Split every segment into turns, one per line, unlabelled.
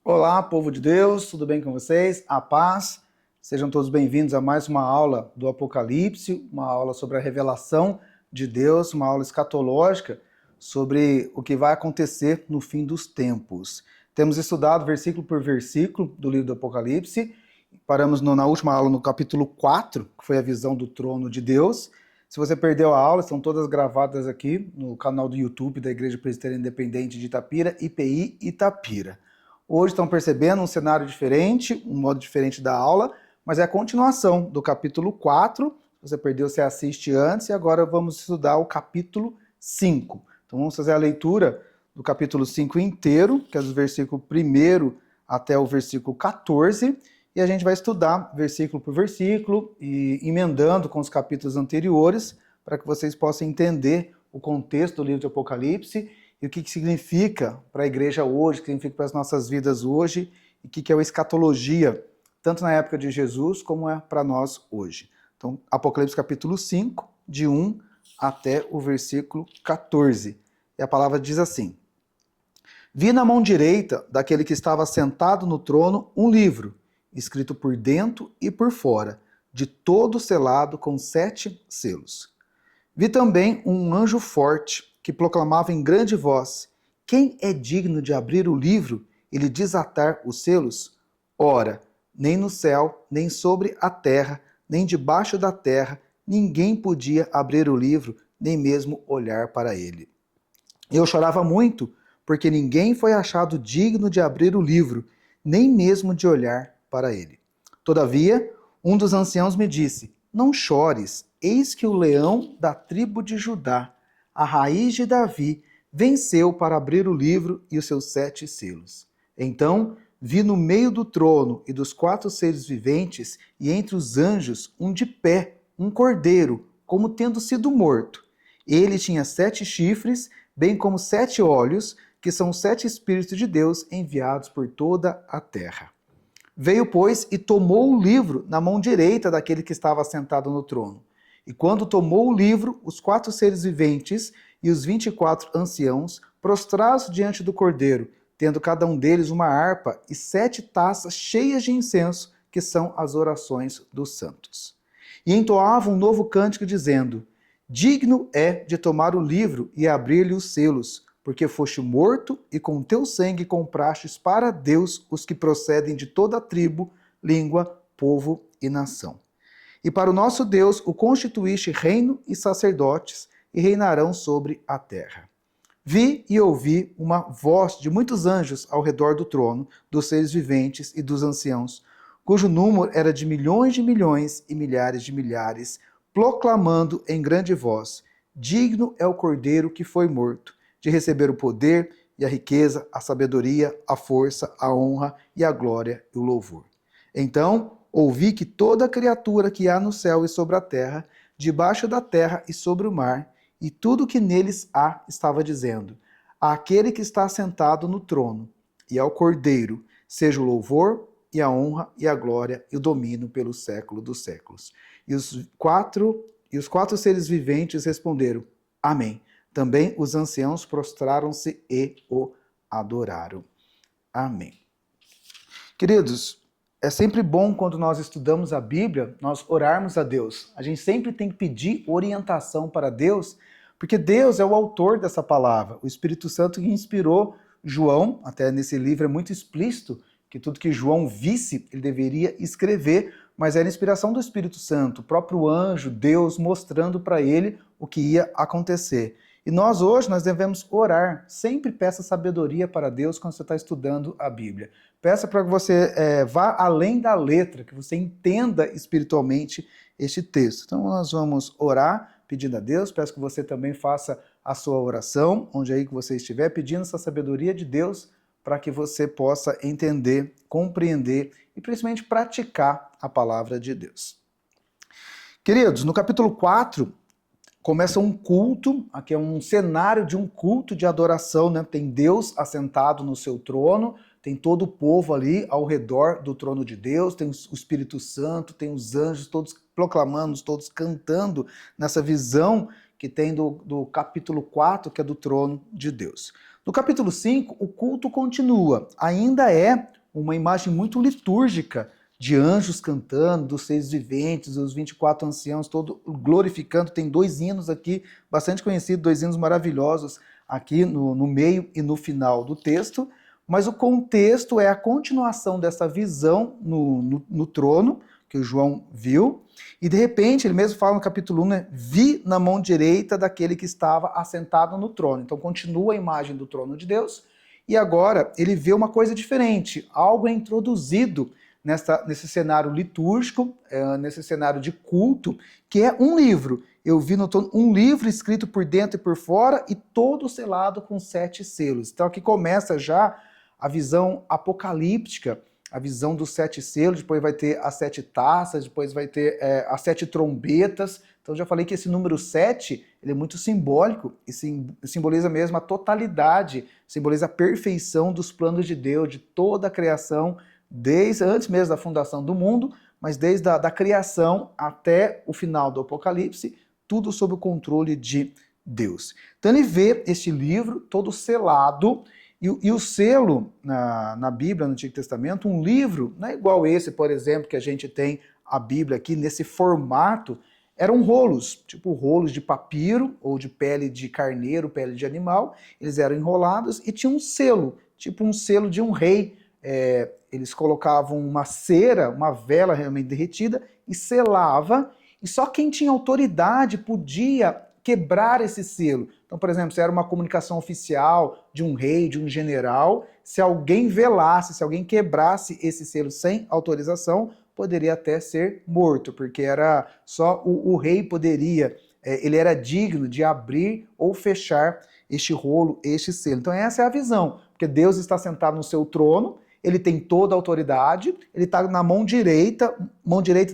Olá, povo de Deus, tudo bem com vocês? A paz. Sejam todos bem-vindos a mais uma aula do Apocalipse, uma aula sobre a revelação de Deus, uma aula escatológica sobre o que vai acontecer no fim dos tempos. Temos estudado versículo por versículo do livro do Apocalipse. Paramos na última aula no capítulo 4, que foi a visão do trono de Deus. Se você perdeu a aula, estão todas gravadas aqui no canal do YouTube da Igreja Presbiteriana Independente de Itapira, IPI Itapira. Hoje estão percebendo um cenário diferente, um modo diferente da aula, mas é a continuação do capítulo 4. Se você perdeu, você assiste antes, e agora vamos estudar o capítulo 5. Então vamos fazer a leitura do capítulo 5 inteiro, que é do versículo 1 até o versículo 14, e a gente vai estudar versículo por versículo, e emendando com os capítulos anteriores, para que vocês possam entender o contexto do livro de Apocalipse, e o que significa para a igreja hoje, o que significa para as nossas vidas hoje, e o que é a escatologia, tanto na época de Jesus, como é para nós hoje. Então, Apocalipse capítulo 5, de 1 até o versículo 14. E a palavra diz assim: Vi na mão direita daquele que estava sentado no trono um livro, escrito por dentro e por fora, de todo selado com 7 selos. Vi também um anjo forte, que proclamava em grande voz: Quem é digno de abrir o livro e lhe desatar os selos? Ora, nem no céu, nem sobre a terra, nem debaixo da terra, ninguém podia abrir o livro, nem mesmo olhar para ele. Eu chorava muito, porque ninguém foi achado digno de abrir o livro, nem mesmo de olhar para ele. Todavia, um dos anciãos me disse: Não chores, eis que o leão da tribo de Judá, a raiz de Davi, venceu para abrir o livro e os seus 7 selos. Então vi no meio do trono e dos 4 seres viventes e entre os anjos um de pé, um cordeiro, como tendo sido morto. Ele tinha 7 chifres, bem como 7 olhos, que são 7 Espíritos de Deus enviados por toda a terra. Veio, pois, e tomou o livro na mão direita daquele que estava sentado no trono. E quando tomou o livro, os 4 seres viventes e os 24 anciãos prostraram-se diante do cordeiro, tendo cada um deles uma harpa e 7 taças cheias de incenso, que são as orações dos santos. E entoavam um novo cântico, dizendo: Digno é de tomar o livro e abrir-lhe os selos, porque foste morto e com teu sangue comprastes para Deus os que procedem de toda tribo, língua, povo e nação. E para o nosso Deus o constituíste reino e sacerdotes, e reinarão sobre a terra. Vi e ouvi uma voz de muitos anjos ao redor do trono, dos seres viventes e dos anciãos, cujo número era de milhões e milhares de milhares, proclamando em grande voz: Digno é o cordeiro que foi morto, de receber o poder e a riqueza, a sabedoria, a força, a honra e a glória e o louvor. Então ouvi que toda criatura que há no céu e sobre a terra, debaixo da terra e sobre o mar, e tudo que neles há, estava dizendo: Àquele que está sentado no trono e ao Cordeiro, seja o louvor e a honra e a glória e o domínio pelo século dos séculos. E os quatro seres viventes responderam: Amém. Também os anciãos prostraram-se e o adoraram. Amém. Queridos, é sempre bom quando nós estudamos a Bíblia, nós orarmos a Deus. A gente sempre tem que pedir orientação para Deus, porque Deus é o autor dessa palavra. O Espírito Santo que inspirou João, até nesse livro é muito explícito, que tudo que João visse, ele deveria escrever, mas era a inspiração do Espírito Santo, o próprio anjo, Deus, mostrando para ele o que ia acontecer. E nós hoje, nós devemos orar. Sempre peça sabedoria para Deus quando você está estudando a Bíblia. Peça para que você vá além da letra, que você entenda espiritualmente este texto. Então nós vamos orar pedindo a Deus. Peço que você também faça a sua oração, onde aí que você estiver, pedindo essa sabedoria de Deus para que você possa entender, compreender e principalmente praticar a palavra de Deus. Queridos, no capítulo 4, começa um culto, aqui é um cenário de um culto de adoração, né? Tem Deus assentado no seu trono, tem todo o povo ali ao redor do trono de Deus, tem o Espírito Santo, tem os anjos todos proclamando, todos cantando nessa visão que tem do capítulo 4, que é do trono de Deus. No capítulo 5, o culto continua, ainda é uma imagem muito litúrgica de anjos cantando, dos seres viventes, dos 24 anciãos, todo glorificando. Tem 2 hinos aqui, bastante conhecidos, 2 hinos maravilhosos aqui no meio e no final do texto, mas o contexto é a continuação dessa visão no trono, que o João viu, e de repente, ele mesmo fala no capítulo 1, né, vi na mão direita daquele que estava assentado no trono. Então continua a imagem do trono de Deus, e agora ele vê uma coisa diferente, algo é introduzido nesse cenário litúrgico, nesse cenário de culto, que é um livro. Eu vi no trono um livro escrito por dentro e por fora e todo selado com 7 selos. Então aqui começa já a visão apocalíptica, a visão dos 7 selos, depois vai ter as 7 taças, depois vai ter as 7 trombetas. Então já falei que esse número 7 ele é muito simbólico e simboliza mesmo a totalidade, simboliza a perfeição dos planos de Deus, de toda a criação, desde antes mesmo da fundação do mundo, mas desde a criação até o final do Apocalipse, tudo sob o controle de Deus. Então ele vê este livro todo selado, e o selo na Bíblia, no Antigo Testamento, um livro, não é igual esse, por exemplo, que a gente tem a Bíblia aqui, nesse formato, eram rolos, tipo rolos de papiro, ou de pele de carneiro, pele de animal, eles eram enrolados e tinha um selo, tipo um selo de um rei. Eles colocavam uma cera, uma vela realmente derretida, e selava, e só quem tinha autoridade podia quebrar esse selo. Então, por exemplo, se era uma comunicação oficial de um rei, de um general, se alguém velasse, se alguém quebrasse esse selo sem autorização, poderia até ser morto, porque era só o rei poderia, ele era digno de abrir ou fechar este rolo, este selo. Então essa é a visão, porque Deus está sentado no seu trono, ele tem toda a autoridade, ele está na mão direita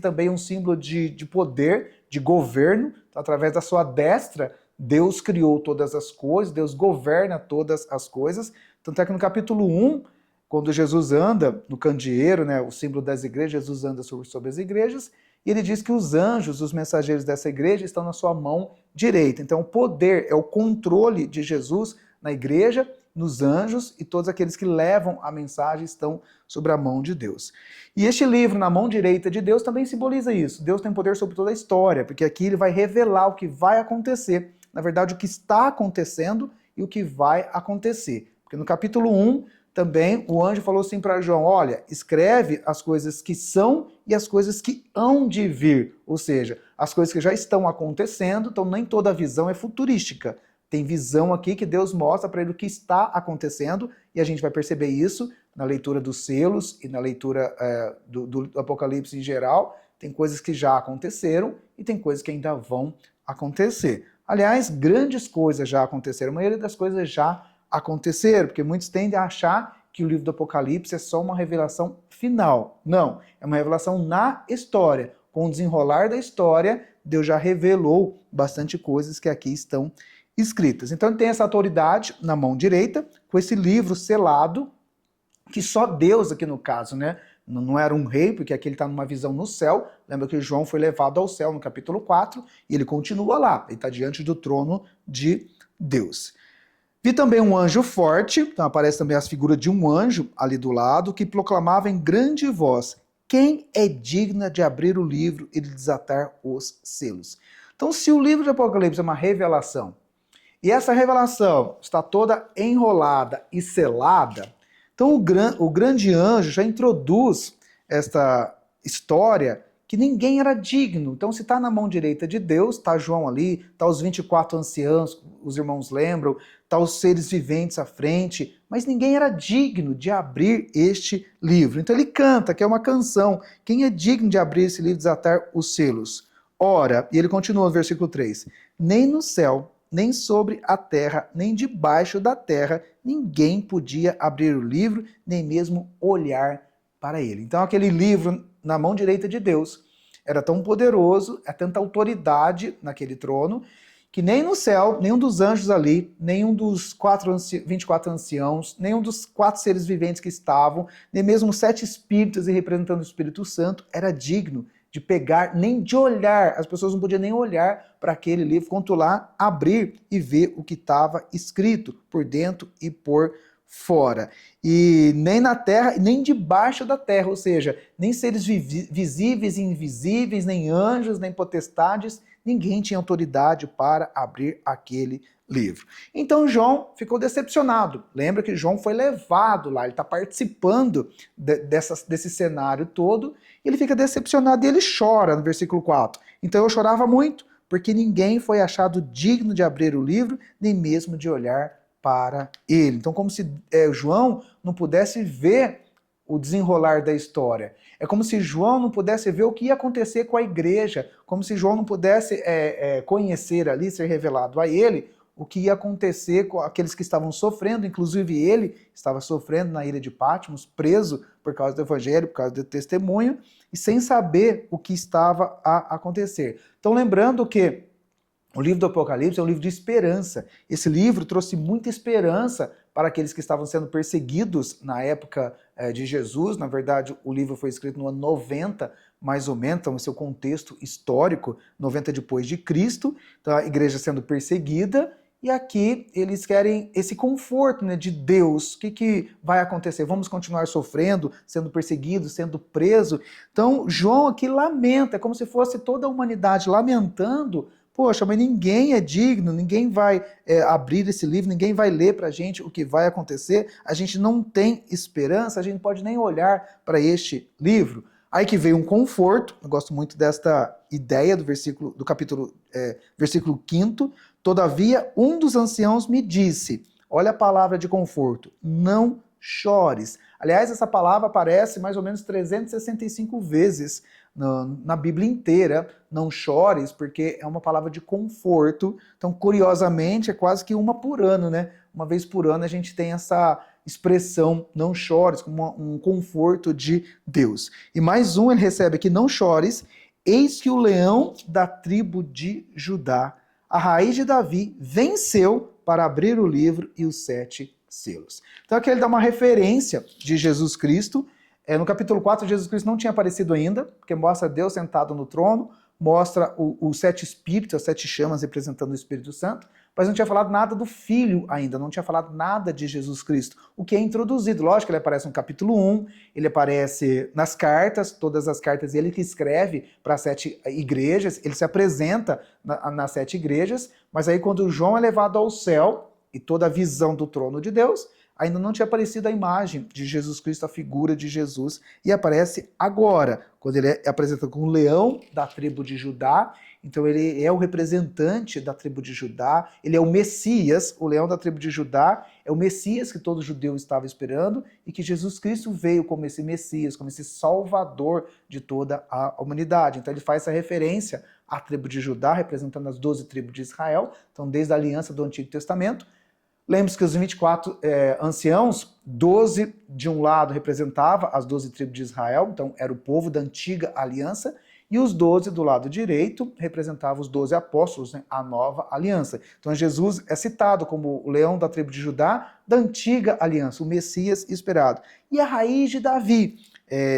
também é um símbolo de poder, de governo, então, através da sua destra, Deus criou todas as coisas, Deus governa todas as coisas, tanto é que no capítulo 1, quando Jesus anda no candeeiro, né, o símbolo das igrejas, Jesus anda sobre as igrejas, e ele diz que os anjos, os mensageiros dessa igreja, estão na sua mão direita. Então o poder é o controle de Jesus na igreja, nos anjos, e todos aqueles que levam a mensagem estão sobre a mão de Deus. E este livro, na mão direita de Deus, também simboliza isso. Deus tem poder sobre toda a história, porque aqui ele vai revelar o que vai acontecer. Na verdade, o que está acontecendo e o que vai acontecer. Porque no capítulo 1, também o anjo falou assim para João, olha, escreve as coisas que são e as coisas que hão de vir. Ou seja, as coisas que já estão acontecendo, então nem toda a visão é futurística. Tem visão aqui que Deus mostra para ele o que está acontecendo, e a gente vai perceber isso na leitura dos selos e na leitura do Apocalipse em geral. Tem coisas que já aconteceram e tem coisas que ainda vão acontecer. Aliás, grandes coisas já aconteceram, a maioria das coisas já aconteceram, porque muitos tendem a achar que o livro do Apocalipse é só uma revelação final. Não, é uma revelação na história. Com o desenrolar da história, Deus já revelou bastante coisas que aqui estão escritas. Então ele tem essa autoridade na mão direita, com esse livro selado, que só Deus aqui no caso, né? Não era um rei, porque aqui ele está numa visão no céu. Lembra que João foi levado ao céu no capítulo 4, e ele continua lá, ele está diante do trono de Deus. Vi também um anjo forte, então aparece também as figuras de um anjo ali do lado, que proclamava em grande voz, quem é digna de abrir o livro e de desatar os selos? Então se o livro de Apocalipse é uma revelação, e essa revelação está toda enrolada e selada, então o grande anjo já introduz esta história que ninguém era digno. Então se está na mão direita de Deus, está João ali, está os 24 anciãos, os irmãos lembram, está os seres viventes à frente, mas ninguém era digno de abrir este livro. Então ele canta, que é uma canção, quem é digno de abrir esse livro e desatar os selos? Ora, e ele continua no versículo 3, nem no céu, nem sobre a terra, nem debaixo da terra, ninguém podia abrir o livro, nem mesmo olhar para ele. Então aquele livro na mão direita de Deus era tão poderoso, é tanta autoridade naquele trono, que nem no céu, nenhum dos anjos ali, nenhum dos 24 anciãos, nenhum dos 4 seres viventes que estavam, nem mesmo os 7 espíritos representando o Espírito Santo, era digno de pegar, nem de olhar, as pessoas não podiam nem olhar para aquele livro, quanto lá abrir e ver o que estava escrito por dentro e por fora. E nem na terra, nem debaixo da terra, ou seja, nem seres visíveis e invisíveis, nem anjos, nem potestades, ninguém tinha autoridade para abrir aquele livro. Então João ficou decepcionado. Lembra que João foi levado lá, ele está participando desse cenário todo, ele fica decepcionado e ele chora no versículo 4. Então eu chorava muito, porque ninguém foi achado digno de abrir o livro, nem mesmo de olhar para ele. Então, como se João não pudesse ver o desenrolar da história. É como se João não pudesse ver o que ia acontecer com a igreja, como se João não pudesse conhecer ali, ser revelado a ele, o que ia acontecer com aqueles que estavam sofrendo, inclusive ele estava sofrendo na ilha de Patmos, preso por causa do evangelho, por causa do testemunho, e sem saber o que estava a acontecer. Então, lembrando que o livro do Apocalipse é um livro de esperança. Esse livro trouxe muita esperança para aqueles que estavam sendo perseguidos na época de Jesus. Na verdade, o livro foi escrito no ano 90, mais ou menos, então, seu contexto histórico, 90 depois de Cristo. Então, a igreja sendo perseguida. E aqui eles querem esse conforto, né, de Deus. O que vai acontecer? Vamos continuar sofrendo, sendo perseguidos, sendo presos? Então, João aqui lamenta, é como se fosse toda a humanidade lamentando. Poxa, mas ninguém é digno, ninguém vai abrir esse livro, ninguém vai ler para a gente o que vai acontecer, a gente não tem esperança, a gente não pode nem olhar para este livro. Aí que veio um conforto, eu gosto muito desta ideia do versículo, do capítulo, versículo 5, todavia um dos anciãos me disse, olha a palavra de conforto, não chores. Aliás, essa palavra aparece mais ou menos 365 vezes na Bíblia inteira, não chores, porque é uma palavra de conforto. Então, curiosamente, é quase que uma por ano, né? Uma vez por ano a gente tem essa expressão, não chores, como um conforto de Deus. E mais um ele recebe aqui, não chores, eis que o leão da tribo de Judá, a raiz de Davi, venceu para abrir o livro e os 7 selos. Então aqui ele dá uma referência de Jesus Cristo. No capítulo 4, Jesus Cristo não tinha aparecido ainda, porque mostra Deus sentado no trono, mostra os 7 espíritos, as 7 chamas representando o Espírito Santo, mas não tinha falado nada do Filho ainda, não tinha falado nada de Jesus Cristo, o que é introduzido. Lógico que ele aparece no capítulo 1, ele aparece nas cartas, todas as cartas ele que escreve para as 7 igrejas, ele se apresenta nas 7 igrejas, mas aí quando João é levado ao céu, e toda a visão do trono de Deus, ainda não tinha aparecido a imagem de Jesus Cristo, a figura de Jesus, e aparece agora, quando ele é apresentado como o leão da tribo de Judá. Então ele é o representante da tribo de Judá, ele é o Messias, o leão da tribo de Judá, é o Messias que todo judeu estava esperando, e que Jesus Cristo veio como esse Messias, como esse Salvador de toda a humanidade. Então ele faz essa referência à tribo de Judá, representando as 12 tribos de Israel, então desde a aliança do Antigo Testamento. Lembre-se que os 24 anciãos, 12 de um lado representava as 12 tribos de Israel, então era o povo da antiga aliança, e os 12 do lado direito representavam os 12 apóstolos, né, a nova aliança. Então Jesus é citado como o leão da tribo de Judá, da antiga aliança, o Messias esperado. E a raiz de Davi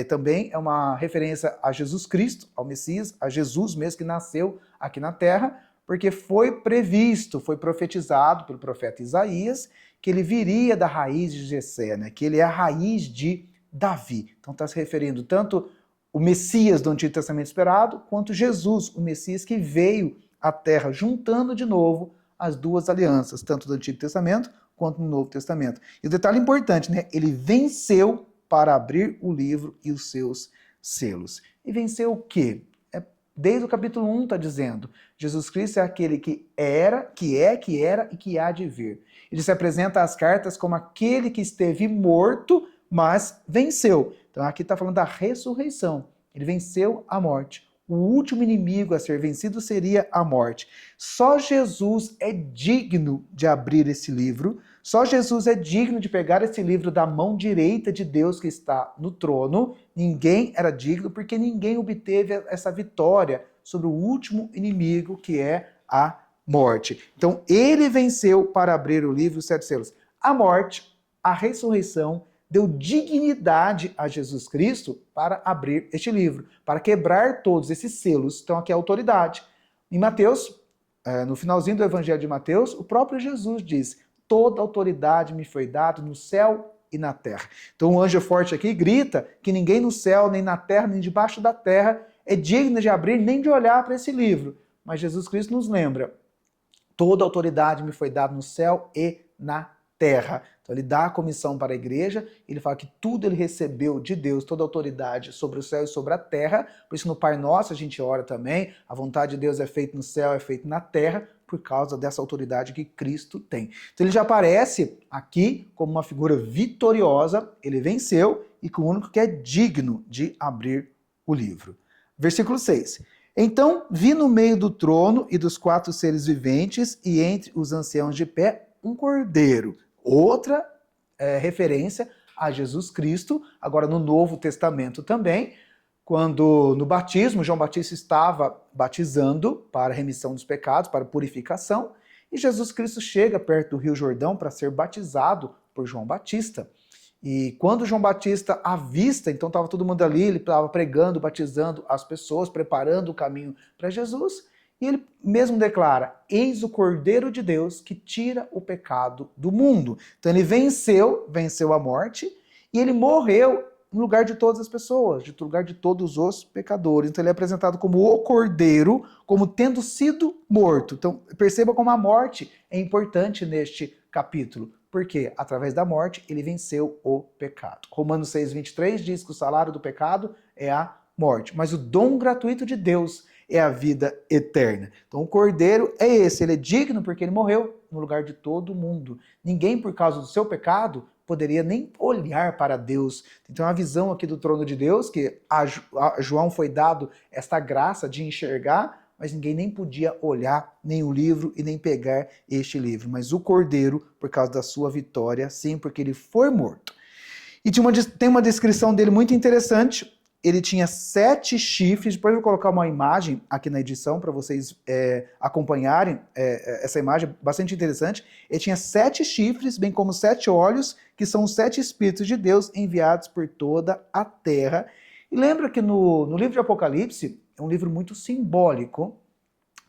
também é uma referência a Jesus Cristo, ao Messias, a Jesus mesmo que nasceu aqui na terra, porque foi previsto, foi profetizado pelo profeta Isaías, que ele viria da raiz de Jessé, né? Que ele é a raiz de Davi. Então está se referindo tanto o Messias do Antigo Testamento esperado, quanto Jesus, o Messias que veio à Terra, juntando de novo as duas alianças, tanto do Antigo Testamento quanto no Novo Testamento. E o detalhe importante, né? Ele venceu para abrir o livro e os seus selos. E venceu o quê? Desde o capítulo 1 está dizendo, Jesus Cristo é aquele que era, que era e que há de vir. Ele se apresenta às cartas como aquele que esteve morto, mas venceu. Então aqui está falando da ressurreição. Ele venceu a morte. O último inimigo a ser vencido seria a morte. Só Jesus é digno de abrir esse livro. Só Jesus é digno de pegar esse livro da mão direita de Deus que está no trono. Ninguém era digno porque ninguém obteve essa vitória sobre o último inimigo que é a morte. Então ele venceu para abrir o livro os 7 selos. A morte, a ressurreição, deu dignidade a Jesus Cristo para abrir este livro, para quebrar todos esses selos. Então aqui é a autoridade. Em Mateus, no finalzinho do Evangelho de Mateus, o próprio Jesus diz, toda autoridade me foi dada no céu e na terra. Então o anjo forte aqui grita que ninguém no céu, nem na terra, nem debaixo da terra é digno de abrir nem de olhar para esse livro. Mas Jesus Cristo nos lembra, toda autoridade me foi dada no céu e na terra. Então ele dá a comissão para a igreja, ele fala que tudo ele recebeu de Deus, toda a autoridade sobre o céu e sobre a terra. Por isso no Pai Nosso a gente ora também, a vontade de Deus é feita no céu, é feita na terra, por causa dessa autoridade que Cristo tem. Então ele já aparece aqui como uma figura vitoriosa, ele venceu e como o único que é digno de abrir o livro. Versículo 6. Então vi no meio do trono e dos 4 seres viventes e entre os anciãos de pé um cordeiro. Outra referência a Jesus Cristo, agora no Novo Testamento também, quando no batismo, João Batista estava batizando para a remissão dos pecados, para purificação, e Jesus Cristo chega perto do Rio Jordão para ser batizado por João Batista. E quando João Batista avista, então estava todo mundo ali, ele estava pregando, batizando as pessoas, preparando o caminho para Jesus, e ele mesmo declara, eis o Cordeiro de Deus que tira o pecado do mundo. Então ele venceu a morte, e ele morreu no lugar de todas as pessoas, no lugar de todos os pecadores. Então ele é apresentado como o Cordeiro, como tendo sido morto. Então perceba como a morte é importante neste capítulo, porque através da morte ele venceu o pecado. Romanos 6,23 diz que o salário do pecado é a morte, mas o dom gratuito de Deus é a vida eterna. Então o Cordeiro é esse, ele é digno porque ele morreu no lugar de todo mundo. Ninguém, por causa do seu pecado, poderia nem olhar para Deus. Então a visão aqui do trono de Deus, que a João foi dado esta graça de enxergar, mas ninguém nem podia olhar nem o livro e nem pegar este livro. Mas o Cordeiro, por causa da sua vitória, sim, porque ele foi morto. E tem uma descrição dele muito interessante. Ele tinha 7 chifres, depois eu vou colocar uma imagem aqui na edição para vocês acompanharem essa imagem, bastante interessante. Ele tinha 7 chifres, bem como 7 olhos, que são os 7 Espíritos de Deus enviados por toda a terra. E lembra que no livro de Apocalipse, é um livro muito simbólico,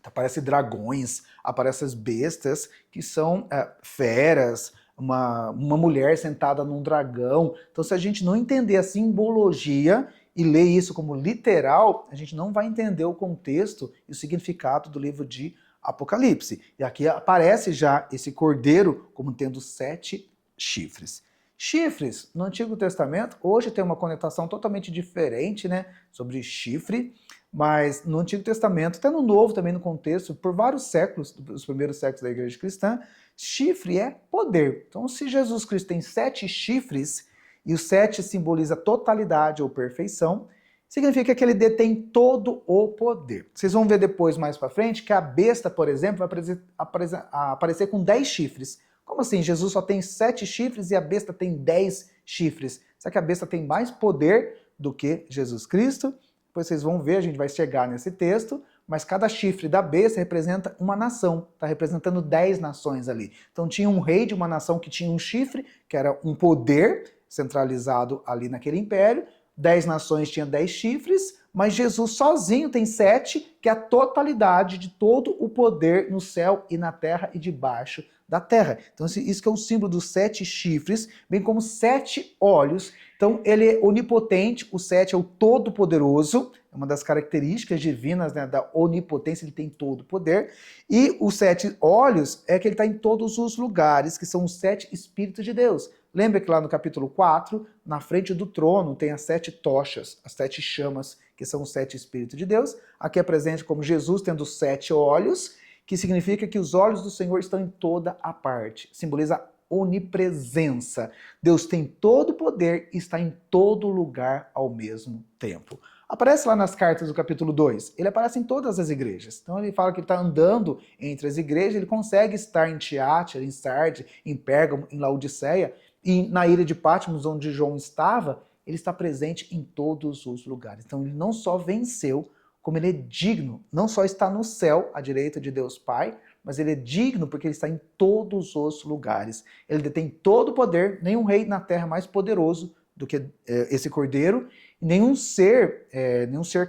aparecem dragões, aparecem as bestas, que são feras, uma mulher sentada num dragão. Então se a gente não entender a simbologia e ler isso como literal, a gente não vai entender o contexto e o significado do livro de Apocalipse. E aqui aparece já esse cordeiro como tendo 7 chifres. Chifres, no Antigo Testamento, hoje tem uma conotação totalmente diferente, né, sobre chifre, mas no Antigo Testamento, até no Novo também no contexto, por vários séculos, os primeiros séculos da Igreja Cristã, chifre é poder. Então se Jesus Cristo tem 7 chifres, e o 7 simboliza totalidade ou perfeição, significa que ele detém todo o poder. Vocês vão ver depois, mais para frente, que a besta, por exemplo, vai aparecer com 10 chifres. Como assim? Jesus só tem 7 chifres e a besta tem 10 chifres. Será que a besta tem mais poder do que Jesus Cristo? Depois vocês vão ver, a gente vai chegar nesse texto, mas cada chifre da besta representa uma nação, está representando 10 nações ali. Então tinha um rei de uma nação que tinha um chifre, que era um poder centralizado ali naquele império, 10 nações tinham 10 chifres, mas Jesus sozinho tem 7, que é a totalidade de todo o poder no céu e na terra e debaixo da terra. Então isso que é o símbolo dos 7 chifres, bem como 7 olhos. Então ele é onipotente, o 7 é o todo-poderoso, é uma das características divinas, né, da onipotência, ele tem todo o poder. E os 7 olhos é que ele está em todos os lugares, que são os 7 Espíritos de Deus. Lembra que lá no capítulo 4, na frente do trono, tem as 7 tochas, as 7 chamas, que são os 7 Espíritos de Deus. Aqui é presente como Jesus tendo 7 olhos, que significa que os olhos do Senhor estão em toda a parte. Simboliza onipresença. Deus tem todo o poder e está em todo lugar ao mesmo tempo. Aparece lá nas cartas do capítulo 2. Ele aparece em todas as igrejas. Então ele fala que ele está andando entre as igrejas, ele consegue estar em Tiátira, em Sardes, em Pérgamo, em Laodiceia, e na ilha de Patmos, onde João estava, ele está presente em todos os lugares. Então ele não só venceu, como ele é digno, não só está no céu, à direita de Deus Pai, mas ele é digno porque ele está em todos os lugares. Ele detém todo o poder, nenhum rei na terra mais poderoso do que esse cordeiro, nenhum ser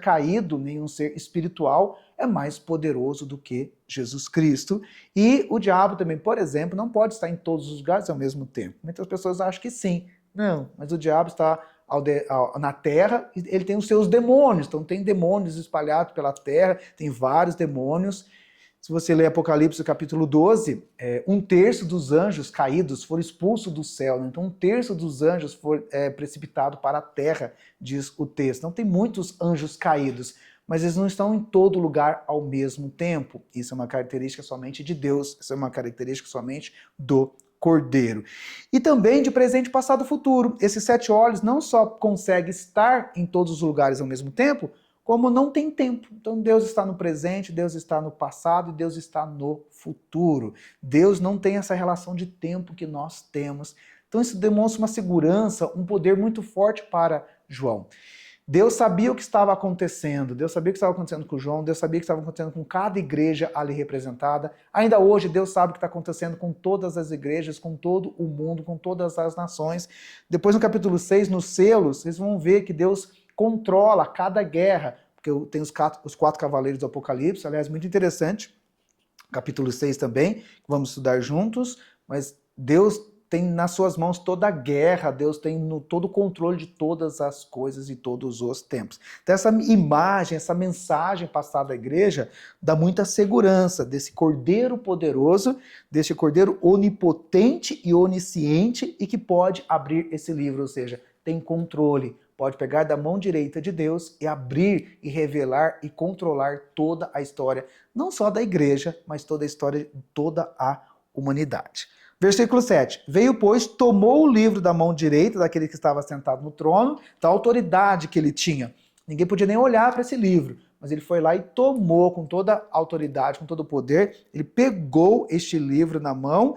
caído, nenhum ser espiritual é mais poderoso do que Jesus Cristo. E o diabo também, por exemplo, não pode estar em todos os lugares ao mesmo tempo. Muitas pessoas acham que sim. Não, mas o diabo está na terra e ele tem os seus demônios. Então tem demônios espalhados pela terra, tem vários demônios. Se você ler Apocalipse capítulo 12, 1/3 dos anjos caídos foram expulsos do céu. Então 1/3 dos anjos foi precipitado para a terra, diz o texto. Então tem muitos anjos caídos, mas eles não estão em todo lugar ao mesmo tempo. Isso é uma característica somente de Deus, isso é uma característica somente do Cordeiro. E também de presente, passado e futuro. Esses 7 olhos não só conseguem estar em todos os lugares ao mesmo tempo, como não tem tempo. Então Deus está no presente, Deus está no passado e Deus está no futuro. Deus não tem essa relação de tempo que nós temos. Então isso demonstra uma segurança, um poder muito forte para João. Deus sabia o que estava acontecendo, Deus sabia o que estava acontecendo com João, Deus sabia o que estava acontecendo com cada igreja ali representada. Ainda hoje, Deus sabe o que está acontecendo com todas as igrejas, com todo o mundo, com todas as nações. Depois, no capítulo 6, nos selos, vocês vão ver que Deus controla cada guerra, porque tem os 4 cavaleiros do Apocalipse, aliás, muito interessante, capítulo 6 também, que vamos estudar juntos, mas Deus tem nas suas mãos toda a guerra, Deus tem todo o controle de todas as coisas e todos os tempos. Então essa imagem, essa mensagem passada à igreja dá muita segurança desse Cordeiro poderoso, desse Cordeiro onipotente e onisciente e que pode abrir esse livro, ou seja, tem controle, pode pegar da mão direita de Deus e abrir e revelar e controlar toda a história, não só da igreja, mas toda a história de toda a humanidade. Versículo 7. Veio, pois, tomou o livro da mão direita daquele que estava sentado no trono, da autoridade que ele tinha. Ninguém podia nem olhar para esse livro, mas ele foi lá e tomou com toda a autoridade, com todo o poder, ele pegou este livro na mão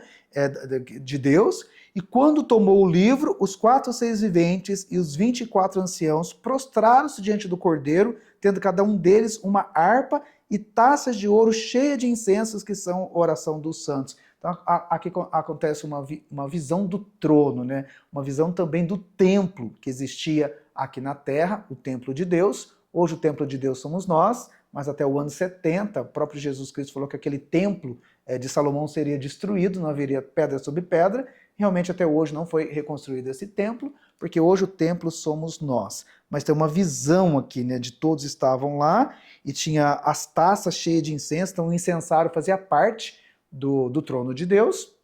de Deus, e quando tomou o livro, os 4 seres viventes e os 24 anciãos prostraram-se diante do Cordeiro, tendo cada um deles uma harpa e taças de ouro cheias de incensos, que são a oração dos santos. Então, aqui acontece uma visão do trono, né? Uma visão também do templo que existia aqui na Terra, o templo de Deus. Hoje o templo de Deus somos nós, mas até o ano 70, o próprio Jesus Cristo falou que aquele templo de Salomão seria destruído, não haveria pedra sobre pedra. Realmente até hoje não foi reconstruído esse templo, porque hoje o templo somos nós. Mas tem uma visão aqui, né, de todos estavam lá, e tinha as taças cheias de incenso, então o incensário fazia parte do trono de Deus.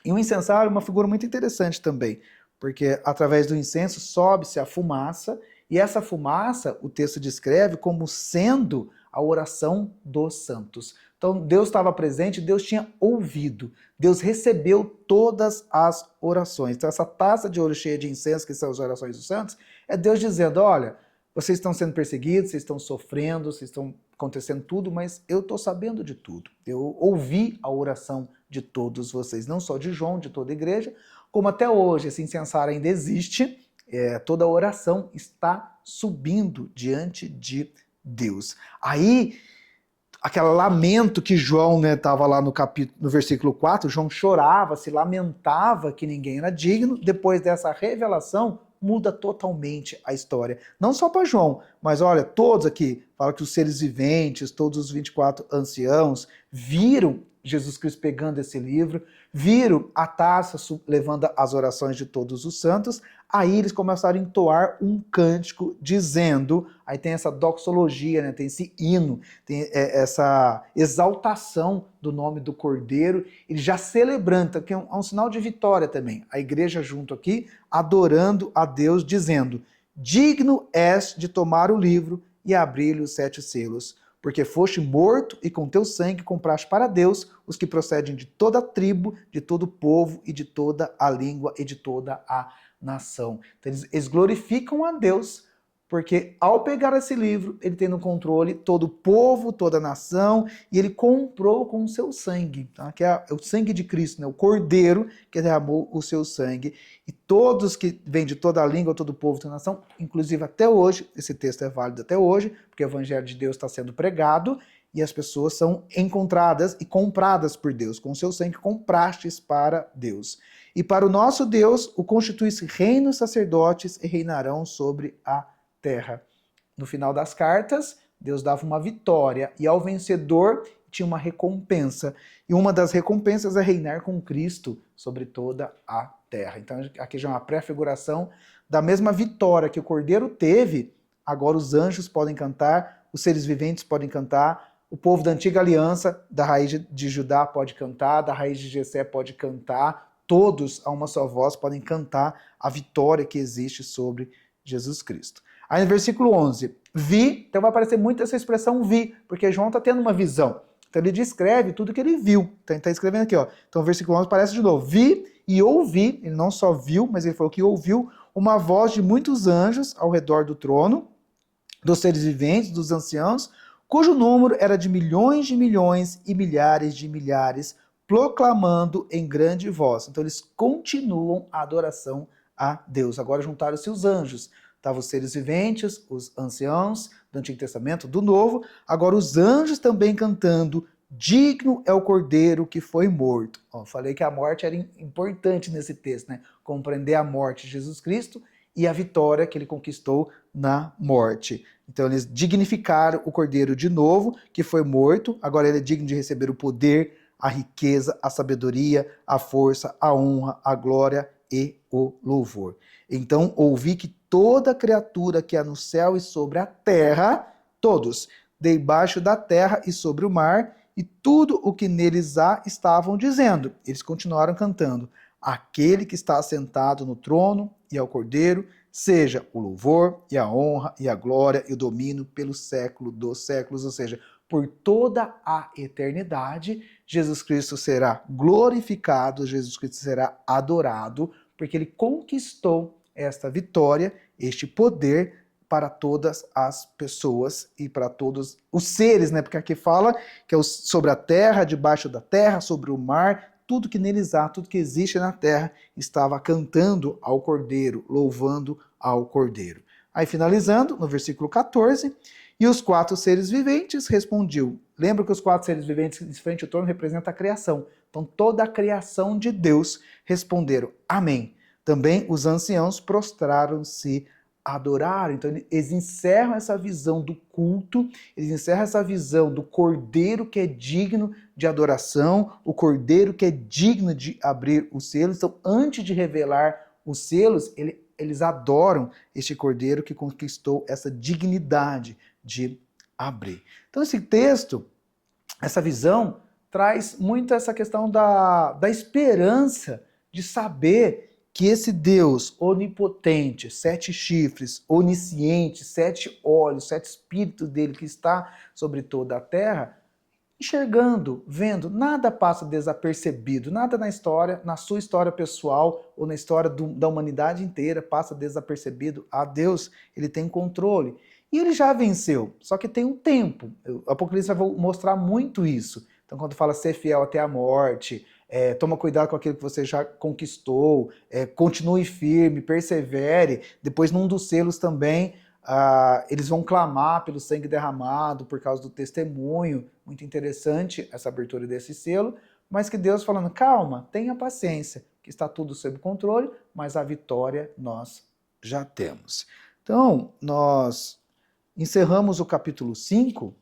E o incensário é uma figura muito interessante também, porque através do incenso sobe-se a fumaça, e essa fumaça o texto descreve como sendo a oração dos santos. Então Deus estava presente, Deus tinha ouvido, Deus recebeu todas as orações. Então essa taça de ouro cheia de incenso, que são as orações dos santos, é Deus dizendo, olha, vocês estão sendo perseguidos, vocês estão sofrendo, vocês estão acontecendo tudo, mas eu estou sabendo de tudo. Eu ouvi a oração de todos vocês, não só de João, de toda a igreja, como até hoje esse incensário ainda existe, toda a oração está subindo diante de Deus. Aí, aquele lamento que João estava lá no versículo 4, João chorava, se lamentava que ninguém era digno. Depois dessa revelação, muda totalmente a história. Não só para João, mas olha, todos aqui, fala que os seres viventes, todos os 24 anciãos, viram Jesus Cristo pegando esse livro, viram a taça levando as orações de todos os santos, aí eles começaram a entoar um cântico dizendo, aí tem essa doxologia, né, tem esse hino, tem essa exaltação do nome do Cordeiro, ele já celebrando, que é um sinal de vitória também, a igreja junto aqui, adorando a Deus, dizendo, digno és de tomar o livro e abrir-lhe os 7 selos, porque foste morto e com teu sangue compraste para Deus os que procedem de toda a tribo, de todo o povo e de toda a língua e de toda a nação. Então, eles glorificam a Deus, porque ao pegar esse livro, ele tem no controle todo o povo, toda a nação, e ele comprou com o seu sangue, tá? Que é o sangue de Cristo, né? O Cordeiro que derramou o seu sangue. E todos que vêm de toda a língua, todo o povo, toda a nação, inclusive até hoje, esse texto é válido até hoje, porque o Evangelho de Deus está sendo pregado, e as pessoas são encontradas e compradas por Deus. Com o seu sangue comprastes para Deus. E para o nosso Deus, o constitui-se reinos sacerdotes e reinarão sobre a terra. No final das cartas, Deus dava uma vitória e ao vencedor tinha uma recompensa. E uma das recompensas é reinar com Cristo sobre toda a terra. Então aqui já é uma pré-figuração da mesma vitória que o Cordeiro teve. Agora os anjos podem cantar, os seres viventes podem cantar, o povo da antiga aliança, da raiz de Judá pode cantar, da raiz de Jessé pode cantar, todos a uma só voz podem cantar a vitória que existe sobre Jesus Cristo. Aí no versículo 11, vi, então vai aparecer muito essa expressão vi, porque João está tendo uma visão. Então ele descreve tudo que ele viu. Então ele está escrevendo aqui, ó. Então o versículo 11 aparece de novo. Vi e ouvi, ele não só viu, mas ele falou que ouviu uma voz de muitos anjos ao redor do trono, dos seres viventes, dos anciãos, cujo número era de milhões e milhares de milhares, proclamando em grande voz. Então eles continuam a adoração a Deus. Agora juntaram-se os anjos. Estavam os seres viventes, os anciãos do Antigo Testamento, do Novo. Agora os anjos também cantando, digno é o Cordeiro que foi morto. Ó, falei que a morte era importante nesse texto, né? Compreender a morte de Jesus Cristo e a vitória que ele conquistou na morte. Então eles dignificaram o Cordeiro de novo, que foi morto. Agora ele é digno de receber o poder, a riqueza, a sabedoria, a força, a honra, a glória e o louvor. Então ouvi que toda criatura que há no céu e sobre a terra, todos, debaixo da terra e sobre o mar, e tudo o que neles há, estavam dizendo. Eles continuaram cantando. Aquele que está sentado no trono e ao Cordeiro, seja o louvor e a honra e a glória e o domínio pelo século dos séculos, ou seja, por toda a eternidade, Jesus Cristo será glorificado, Jesus Cristo será adorado, porque ele conquistou esta vitória, este poder para todas as pessoas e para todos os seres, né? Porque aqui fala que é sobre a terra, debaixo da terra, sobre o mar, tudo que neles há, tudo que existe na terra, estava cantando ao Cordeiro, louvando ao Cordeiro. Aí finalizando, no versículo 14, e os 4 seres viventes respondiam. Lembra que os 4 seres viventes em frente ao trono representam a criação. Então toda a criação de Deus responderam, amém. Também os anciãos prostraram-se, adoraram. Então eles encerram essa visão do culto, eles encerram essa visão do Cordeiro que é digno de adoração, o Cordeiro que é digno de abrir os selos. Então antes de revelar os selos, eles adoram este Cordeiro que conquistou essa dignidade de abrir. Então esse texto, essa visão, traz muito essa questão da esperança de saber que esse Deus onipotente, 7 chifres, onisciente, 7 olhos, 7 espíritos dele que está sobre toda a terra, enxergando, vendo, nada passa desapercebido, nada na história, na sua história pessoal ou na história da humanidade inteira passa desapercebido. A Deus, ele tem controle. E ele já venceu, só que tem um tempo. O Apocalipse vai mostrar muito isso. Então quando fala ser fiel até a morte, toma cuidado com aquilo que você já conquistou, continue firme, persevere. Depois, num dos selos também, eles vão clamar pelo sangue derramado, por causa do testemunho. Muito interessante essa abertura desse selo, mas que Deus falando, calma, tenha paciência, que está tudo sob controle, mas a vitória nós já temos. Então, nós encerramos o capítulo 5,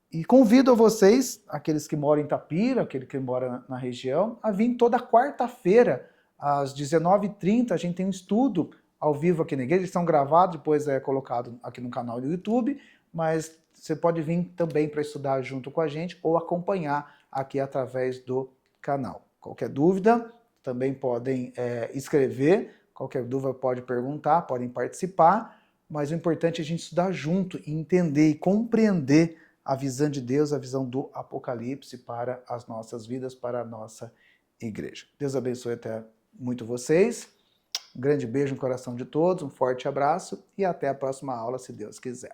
e convido a vocês, aqueles que moram em Itapira, aquele que mora na região, a vir toda quarta-feira, às 19h30, a gente tem um estudo ao vivo aqui na igreja, eles são gravados, depois é colocado aqui no canal do YouTube, mas você pode vir também para estudar junto com a gente ou acompanhar aqui através do canal. Qualquer dúvida, também podem escrever, qualquer dúvida pode perguntar, podem participar, mas o importante é a gente estudar junto e entender e compreender a visão de Deus, a visão do Apocalipse para as nossas vidas, para a nossa igreja. Deus abençoe até muito vocês. Um grande beijo no coração de todos, um forte abraço e até a próxima aula, se Deus quiser.